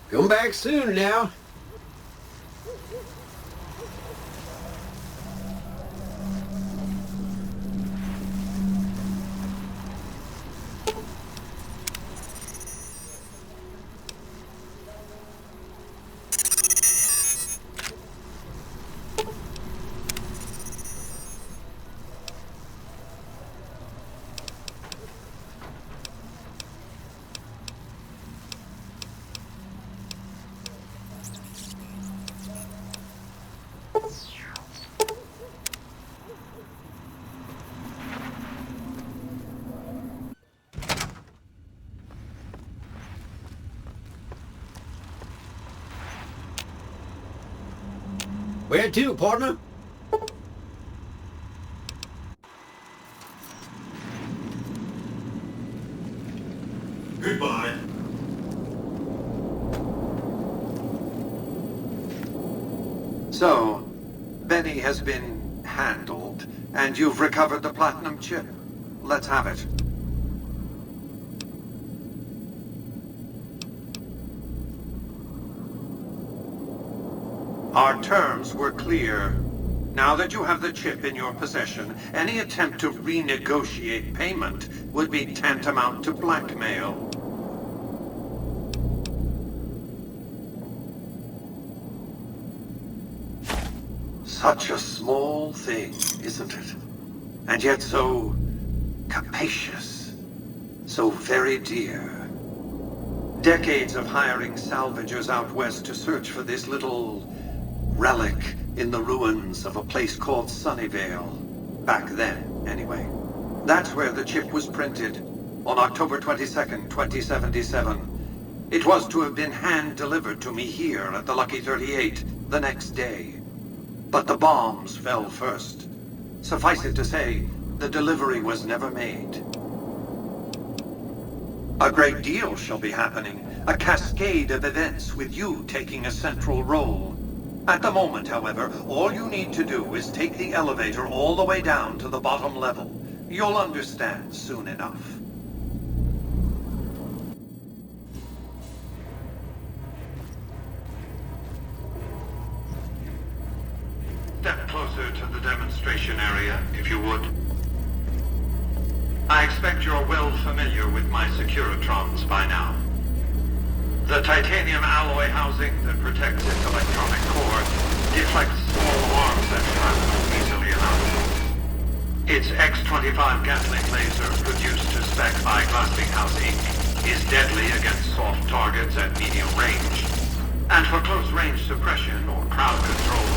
Come back soon now. Where to, partner? Goodbye. So, Benny has been handled, and you've recovered the platinum chip. Let's have it. Our terms were clear. Now that you have the chip in your possession, any attempt to renegotiate payment would be tantamount to blackmail. Such a small thing, isn't it? And yet so capacious, so very dear. Decades of hiring salvagers out west to search for this little relic in the ruins of a place called Sunnyvale. Back then, anyway. That's where the chip was printed, on October 22nd, 2077. It was to have been hand-delivered to me here at the Lucky 38 the next day. But the bombs fell first. Suffice it to say, the delivery was never made. A great deal shall be happening, a cascade of events with you taking a central role. At the moment, however, all you need to do is take the elevator all the way down to the bottom level. You'll understand soon enough. Step closer to the demonstration area, if you would. I expect you're well familiar with my Securitrons by now. The titanium alloy housing that protects its electronic core deflects small arms that shrapnel easily enough. Its X-25 Gatling laser, produced to spec by Glassinghouse Inc., is deadly against soft targets at medium range. And for close-range suppression or crowd control,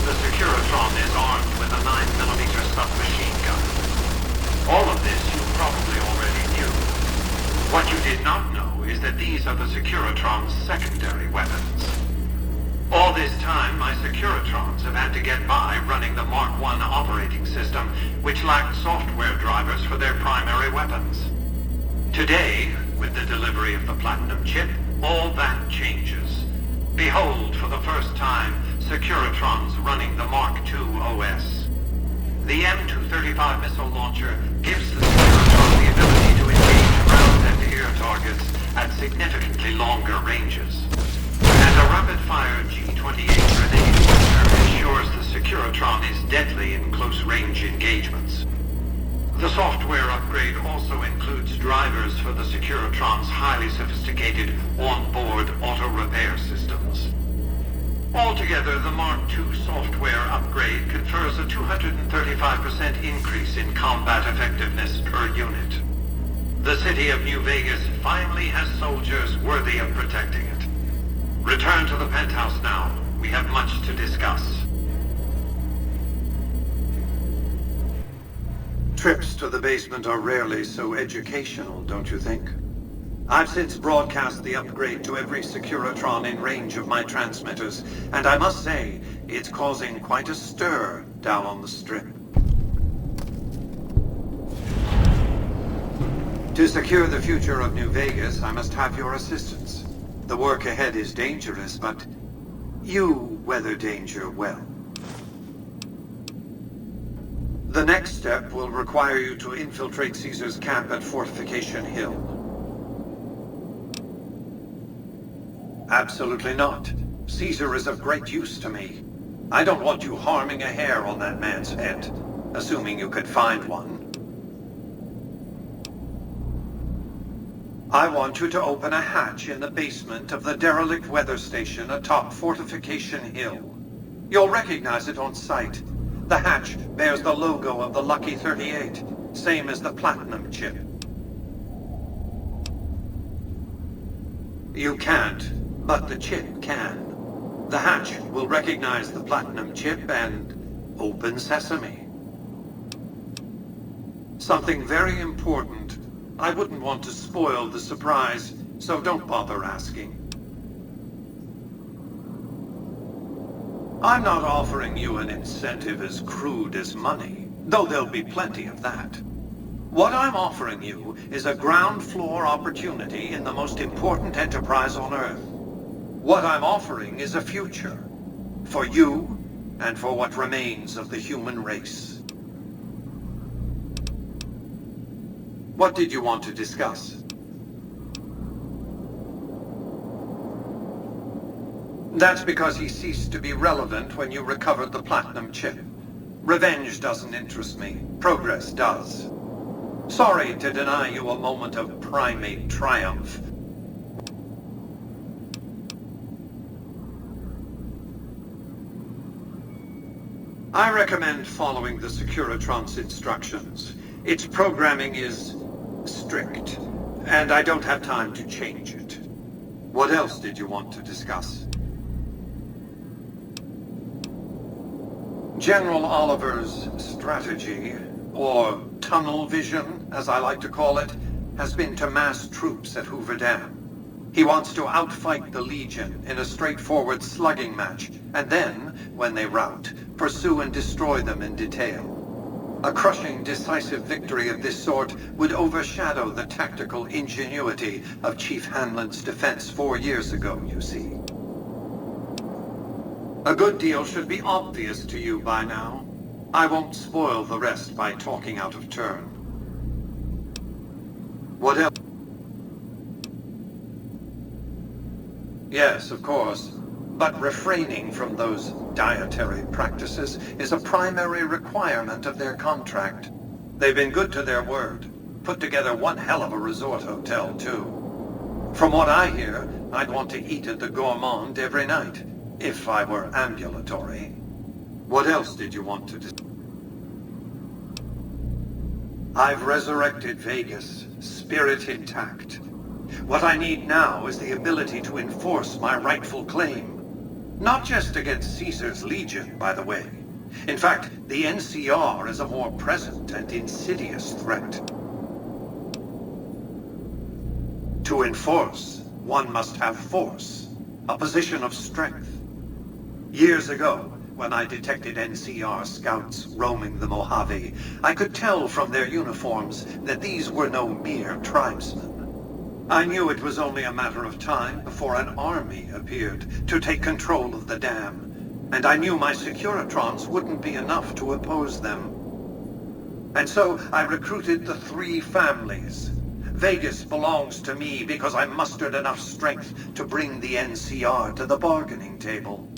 the Securitron is armed with a 9mm submachine gun. All of this you probably already knew. What you did not know is that these are the Securitron's secondary weapons. All this time, my Securitrons have had to get by running the Mark I operating system, which lacked software drivers for their primary weapons. Today, with the delivery of the Platinum chip, all that changes. Behold, for the first time, Securitrons running the Mark II OS. The M235 missile launcher gives the Securitron the ability to engage ground and air targets at significantly longer ranges. And a rapid-fire G-28 grenade launcher ensures the Securitron is deadly in close-range engagements. The software upgrade also includes drivers for the Securitron's highly sophisticated on-board auto-repair systems. Altogether, the Mark II software upgrade confers a 235% increase in combat effectiveness per unit. The city of New Vegas finally has soldiers worthy of protecting it. Return to the penthouse now. We have much to discuss. Trips to the basement are rarely so educational, don't you think? I've since broadcast the upgrade to every Securitron in range of my transmitters, and I must say, it's causing quite a stir down on the Strip. To secure the future of New Vegas, I must have your assistance. The work ahead is dangerous, but you weather danger well. The next step will require you to infiltrate Caesar's camp at Fortification Hill. Absolutely not. Caesar is of great use to me. I don't want you harming a hair on that man's head, assuming you could find one. I want you to open a hatch in the basement of the derelict weather station atop Fortification Hill. You'll recognize it on sight. The hatch bears the logo of the Lucky 38, same as the Platinum chip. You can't, but the chip can. The hatch will recognize the Platinum chip and open sesame. Something very important. I wouldn't want to spoil the surprise, so don't bother asking. I'm not offering you an incentive as crude as money, though there'll be plenty of that. What I'm offering you is a ground floor opportunity in the most important enterprise on Earth. What I'm offering is a future. For you, and for what remains of the human race. What did you want to discuss? That's because he ceased to be relevant when you recovered the Platinum chip. Revenge doesn't interest me. Progress does. Sorry to deny you a moment of primate triumph. I recommend following the Securitron's instructions. Its programming is strict, and I don't have time to change it. What else did you want to discuss? General Oliver's strategy, or tunnel vision, as I like to call it, has been to mass troops at Hoover Dam. He wants to outfight the Legion in a straightforward slugging match, and then, when they rout, pursue and destroy them in detail. A crushing, decisive victory of this sort would overshadow the tactical ingenuity of Chief Hanlon's defense 4 years ago, you see. A good deal should be obvious to you by now. I won't spoil the rest by talking out of turn. What else? Yes, of course. But refraining from those dietary practices is a primary requirement of their contract. They've been good to their word. Put together one hell of a resort hotel, too. From what I hear, I'd want to eat at the Gourmand every night, if I were ambulatory. What else did you want to do? I've resurrected Vegas, spirit intact. What I need now is the ability to enforce my rightful claim. Not just against Caesar's Legion, by the way. In fact, the NCR is a more present and insidious threat. To enforce, one must have force, a position of strength. Years ago, when I detected NCR scouts roaming the Mojave, I could tell from their uniforms that these were no mere tribesmen. I knew it was only a matter of time before an army appeared to take control of the dam, and I knew my Securitrons wouldn't be enough to oppose them. And so I recruited the 3 families. Vegas belongs to me because I mustered enough strength to bring the NCR to the bargaining table.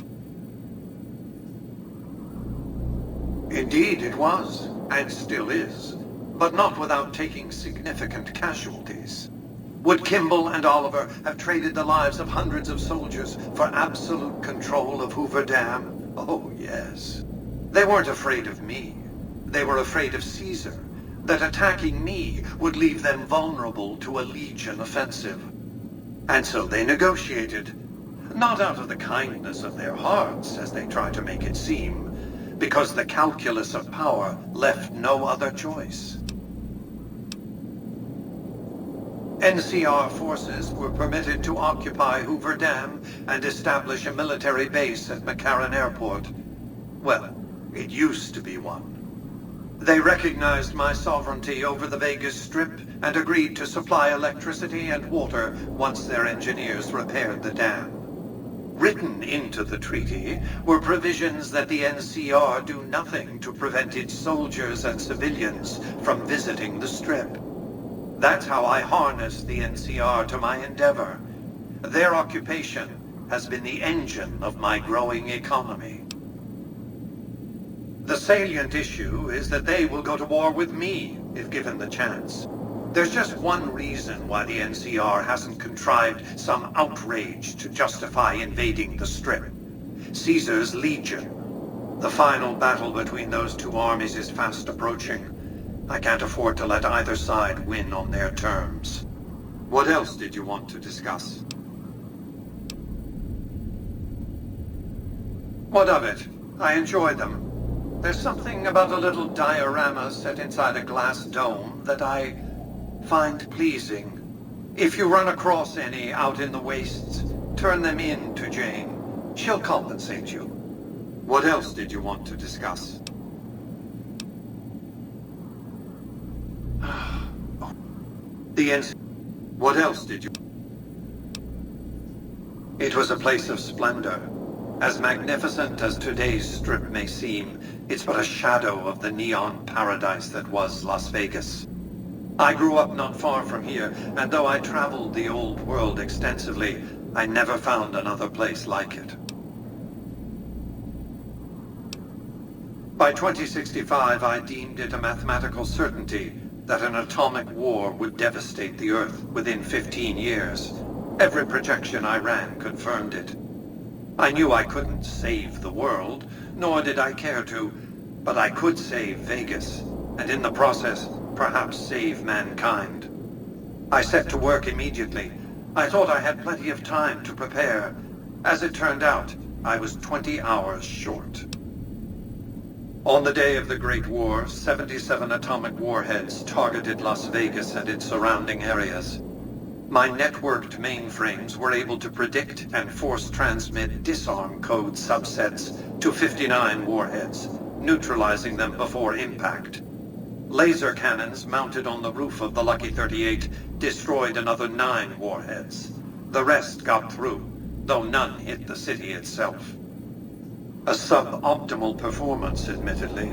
Indeed it was, and still is, but not without taking significant casualties. Would Kimball and Oliver have traded the lives of hundreds of soldiers for absolute control of Hoover Dam? Oh, yes. They weren't afraid of me. They were afraid of Caesar, that attacking me would leave them vulnerable to a Legion offensive. And so they negotiated, not out of the kindness of their hearts, as they try to make it seem, because the calculus of power left no other choice. NCR forces were permitted to occupy Hoover Dam and establish a military base at McCarran Airport. Well, it used to be one. They recognized my sovereignty over the Vegas Strip and agreed to supply electricity and water once their engineers repaired the dam. Written into the treaty were provisions that the NCR do nothing to prevent its soldiers and civilians from visiting the Strip. That's how I harnessed the NCR to my endeavor. Their occupation has been the engine of my growing economy. The salient issue is that they will go to war with me if given the chance. There's just one reason why the NCR hasn't contrived some outrage to justify invading the Strip. Caesar's Legion. The final battle between those two armies is fast approaching. I can't afford to let either side win on their terms. What else did you want to discuss? What of it? I enjoy them. There's something about a little diorama set inside a glass dome that I find pleasing. If you run across any out in the wastes, turn them in to Jane. She'll compensate you. What else did you want to discuss? What else did you... It was a place of splendor. As magnificent as today's Strip may seem, it's but a shadow of the neon paradise that was Las Vegas. I grew up not far from here, and though I traveled the old world extensively, I never found another place like it. By 2065, I deemed it a mathematical certainty that an atomic war would devastate the Earth within 15 years. Every projection I ran confirmed it. I knew I couldn't save the world, nor did I care to, but I could save Vegas, and in the process, perhaps save mankind. I set to work immediately. I thought I had plenty of time to prepare. As it turned out, I was 20 hours short. On the day of the Great War, 77 atomic warheads targeted Las Vegas and its surrounding areas. My networked mainframes were able to predict and force transmit disarm code subsets to 59 warheads, neutralizing them before impact. Laser cannons mounted on the roof of the Lucky 38 destroyed another 9 warheads. The rest got through, though none hit the city itself. A suboptimal performance, admittedly,